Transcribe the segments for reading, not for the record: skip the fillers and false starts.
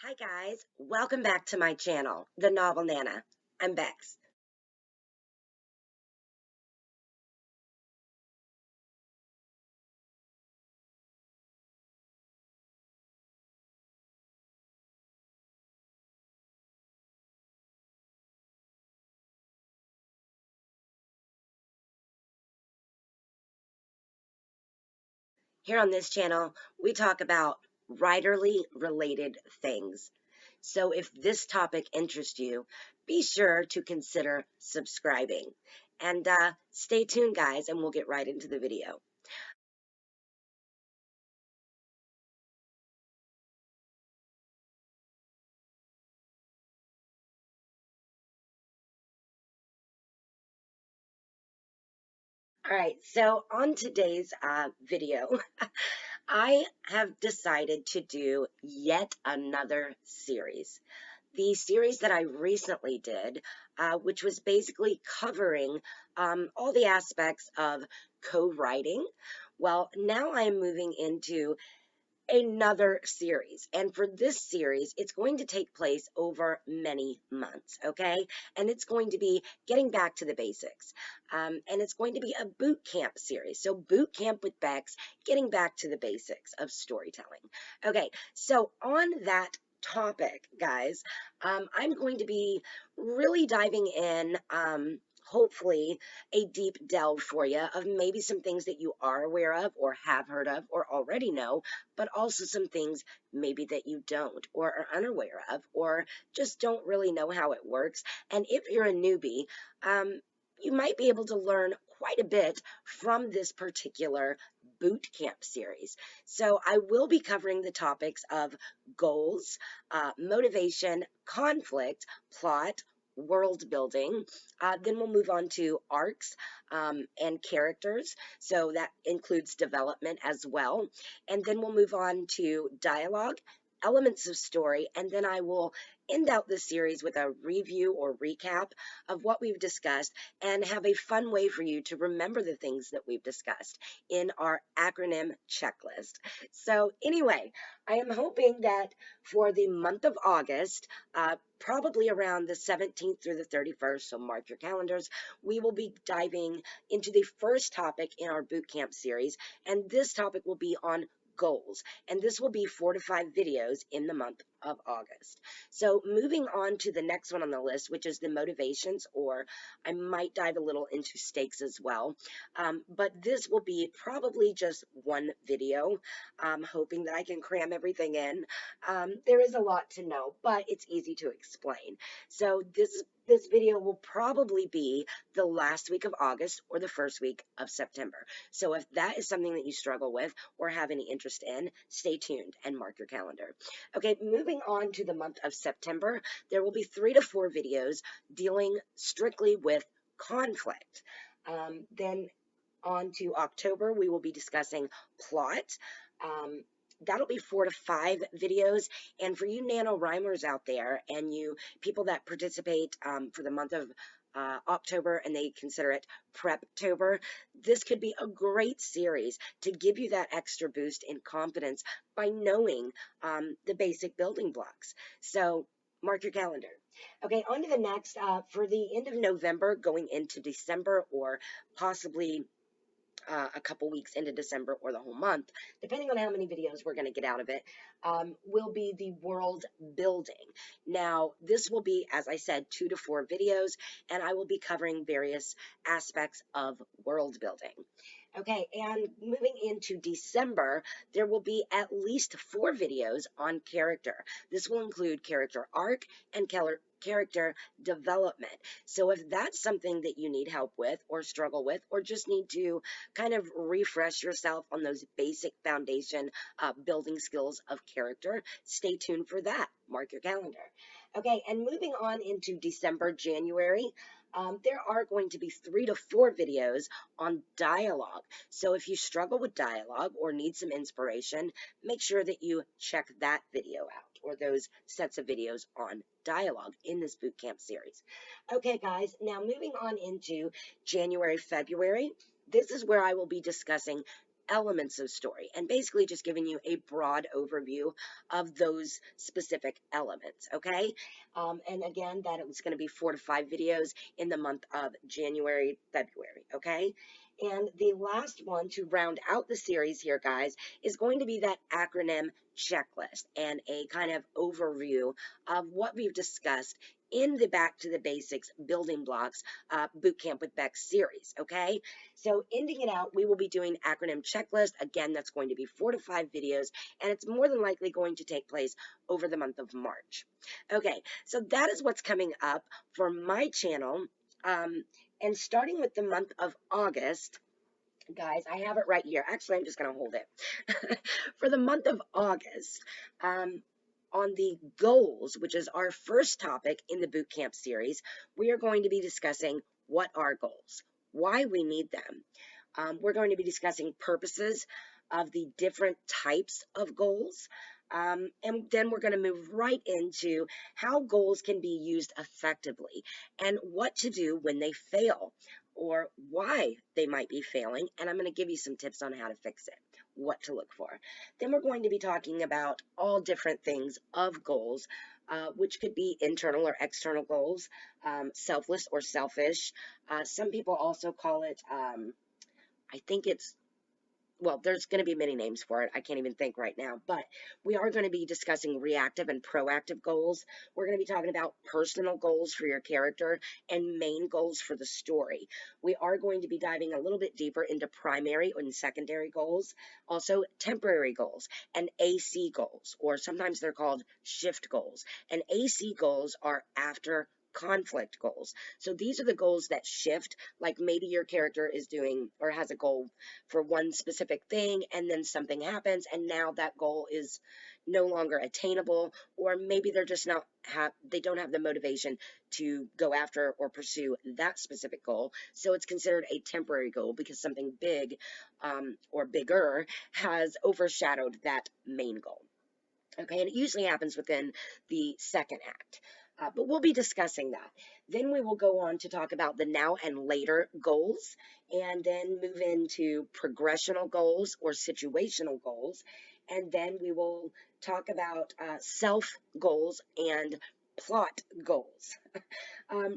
Hi guys, welcome back to my channel, The Novel Nana. I'm Bex. Here on this channel, we talk about writerly related things. So if this topic interests you, be sure to consider subscribing. And stay tuned, guys, and we'll get right into the video. All right, so on today's video, I have decided to do yet another series. The series that I recently did, which was basically covering all the aspects of co-writing. Well, now I am moving into another series. And for this series, it's going to take place over many months, okay? And it's going to be getting back to the basics. And it's going to be a boot camp series. So, boot camp with Bex, getting back to the basics of storytelling. Okay, so on that topic, guys, I'm going to be really diving in. Hopefully a deep delve for you of maybe some things that you are aware of or have heard of or already know, but also some things maybe that you don't or are unaware of or just don't really know how it works. And if you're a newbie, you might be able to learn quite a bit from this particular boot camp series. So I will be covering the topics of goals, motivation, conflict, plot, world building. Then we'll move on to arcs and characters. So that includes development as well. And then we'll move on to dialogue, elements of story, and then I will end out the series with a review or recap of what we've discussed and have a fun way for you to remember the things that we've discussed in our acronym checklist. So, anyway, I am hoping that for the month of August, probably around the 17th through the 31st, so mark your calendars, we will be diving into the first topic in our bootcamp series, and this topic will be on goals. And this will be 4 to 5 videos in the month of August. So moving on to the next one on the list, which is the motivations, or I might dive a little into stakes as well. But this will be probably just one video. I'm hoping that I can cram everything in. There is a lot to know, but it's easy to explain. So this video will probably be the last week of August or the first week of September. So if that is something that you struggle with or have any interest in, stay tuned and mark your calendar. Okay, moving on to the month of September, there will be 3 to 4 videos dealing strictly with conflict. Then on to October, we will be discussing plot. That'll be 4 to 5 videos. And for you NaNoWriMers out there and you people that participate for the month of October and they consider it Preptober, this could be a great series to give you that extra boost in confidence by knowing the basic building blocks. So mark your calendar. Okay, on to the next. For the end of November, going into December, or possibly a couple weeks into December or the whole month, depending on how many videos we're going to get out of it, will be the world building. Now, this will be, as I said, 2 to 4 videos, and I will be covering various aspects of world building. Okay, and moving into December, there will be at least 4 videos on character. This will include character arc and character development. So if that's something that you need help with or struggle with or just need to kind of refresh yourself on those basic foundation building skills of character, stay tuned for that. Mark your calendar. Okay, and moving on into December, January, there are going to be 3 to 4 videos on dialogue. So if you struggle with dialogue or need some inspiration, make sure that you check that video out or those sets of videos on dialogue in this bootcamp series. Okay, guys, now moving on into January, February, this is where I will be discussing elements of story, and basically just giving you a broad overview of those specific elements, okay? And again, that it was going to be 4 to 5 videos in the month of January, February, okay? And the last one to round out the series here, guys, is going to be that acronym checklist and a kind of overview of what we've discussed in the Back to the Basics Building Blocks Bootcamp with Bex series, okay? So ending it out, we will be doing acronym checklist. Again, that's going to be 4 to 5 videos, and it's more than likely going to take place over the month of March. Okay, so that is what's coming up for my channel. And starting with the month of August, guys, I have it right here. Actually, I'm just going to hold it. For the month of August, on the goals, which is our first topic in the bootcamp series, we are going to be discussing what are goals, why we need them. We're going to be discussing purposes of the different types of goals. And then we're going to move right into how goals can be used effectively and what to do when they fail or why they might be failing. And I'm going to give you some tips on how to fix it, what to look for. Then we're going to be talking about all different things of goals, which could be internal or external goals, selfless or selfish. Some people also call it, I think it's, well, there's going to be many names for it. I can't even think right now, but we are going to be discussing reactive and proactive goals. We're going to be talking about personal goals for your character and main goals for the story. We are going to be diving a little bit deeper into primary and secondary goals, also temporary goals and AC goals, or sometimes they're called shift goals. And AC goals are after conflict goals. So these are the goals that shift, like maybe your character is doing or has a goal for one specific thing, and then something happens, and now that goal is no longer attainable, or maybe they're just not they don't have the motivation to go after or pursue that specific goal. So it's considered a temporary goal because something big or bigger has overshadowed that main goal. Okay, and it usually happens within the second act. But we'll be discussing that. Then we will go on to talk about the now and later goals, and then move into progressional goals or situational goals. And then we will talk about self goals and plot goals.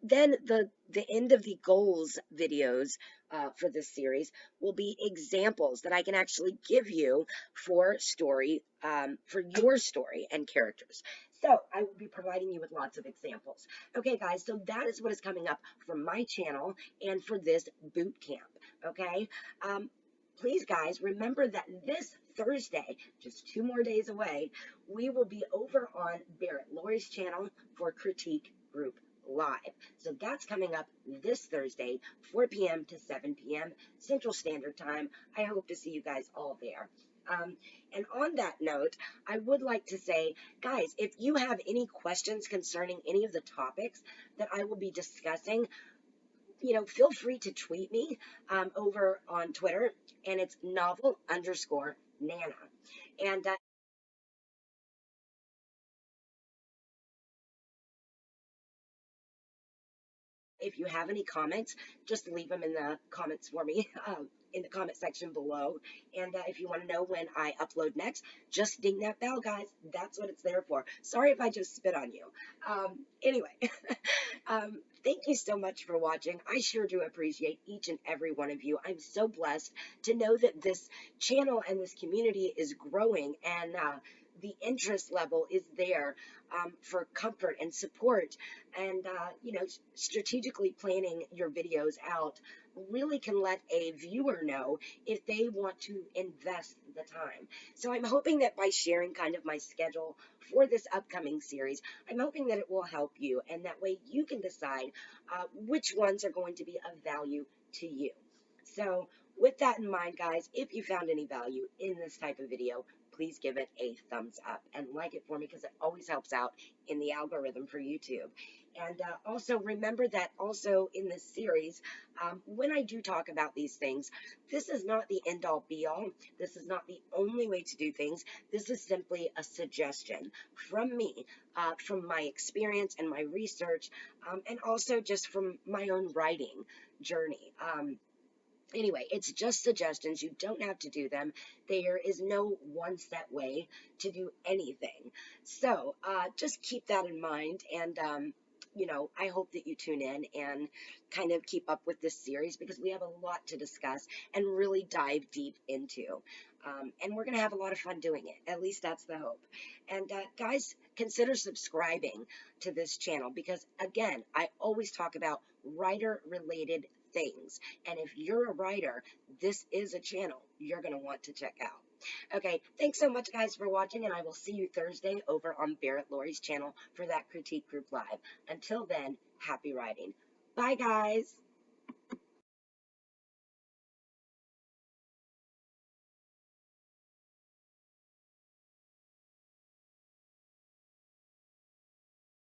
Then the end of the goals videos for this series will be examples that I can actually give you for for your story and characters. So I will be providing you with lots of examples. Okay, guys, so that is what is coming up for my channel and for this boot camp. Okay, please, guys, remember that this Thursday, just 2 more days away, we will be over on Barrett Laurie's channel for Critique Group Live. So that's coming up this Thursday, 4 p.m. to 7 p.m. Central Standard Time. I hope to see you guys all there. And on that note, I would like to say, guys, if you have any questions concerning any of the topics that I will be discussing, feel free to tweet me over on Twitter, and it's novel_Nana. And if you have any comments, just leave them in the comments for me, in the comment section below. And if you want to know when I upload next, just ding that bell, guys. That's what it's there for. Sorry if I just spit on you. Anyway, thank you so much for watching. I sure do appreciate each and every one of you. I'm so blessed to know that this channel and this community is growing, and the interest level is there for comfort and support, and strategically planning your videos out really can let a viewer know if they want to invest the time. So I'm hoping that by sharing kind of my schedule for this upcoming series, I'm hoping that it will help you, and that way you can decide which ones are going to be of value to you. So with that in mind, guys, if you found any value in this type of video, please give it a thumbs up and like it for me, because it always helps out in the algorithm for YouTube. And also remember that also in this series, when I do talk about these things, this is not the end all be all. This is not the only way to do things. This is simply a suggestion from me, from my experience and my research, and also just from my own writing journey. Anyway, it's just suggestions. You don't have to do them. There is no one set way to do anything. So just keep that in mind. And, I hope that you tune in and kind of keep up with this series because we have a lot to discuss and really dive deep into. And we're going to have a lot of fun doing it. At least that's the hope. And guys, consider subscribing to this channel because, again, I always talk about writer related things. And if you're a writer, this is a channel you're going to want to check out. Okay, thanks so much, guys, for watching, and I will see you Thursday over on Barrett Laurie's channel for that Critique Group Live. Until then, happy writing. Bye, guys.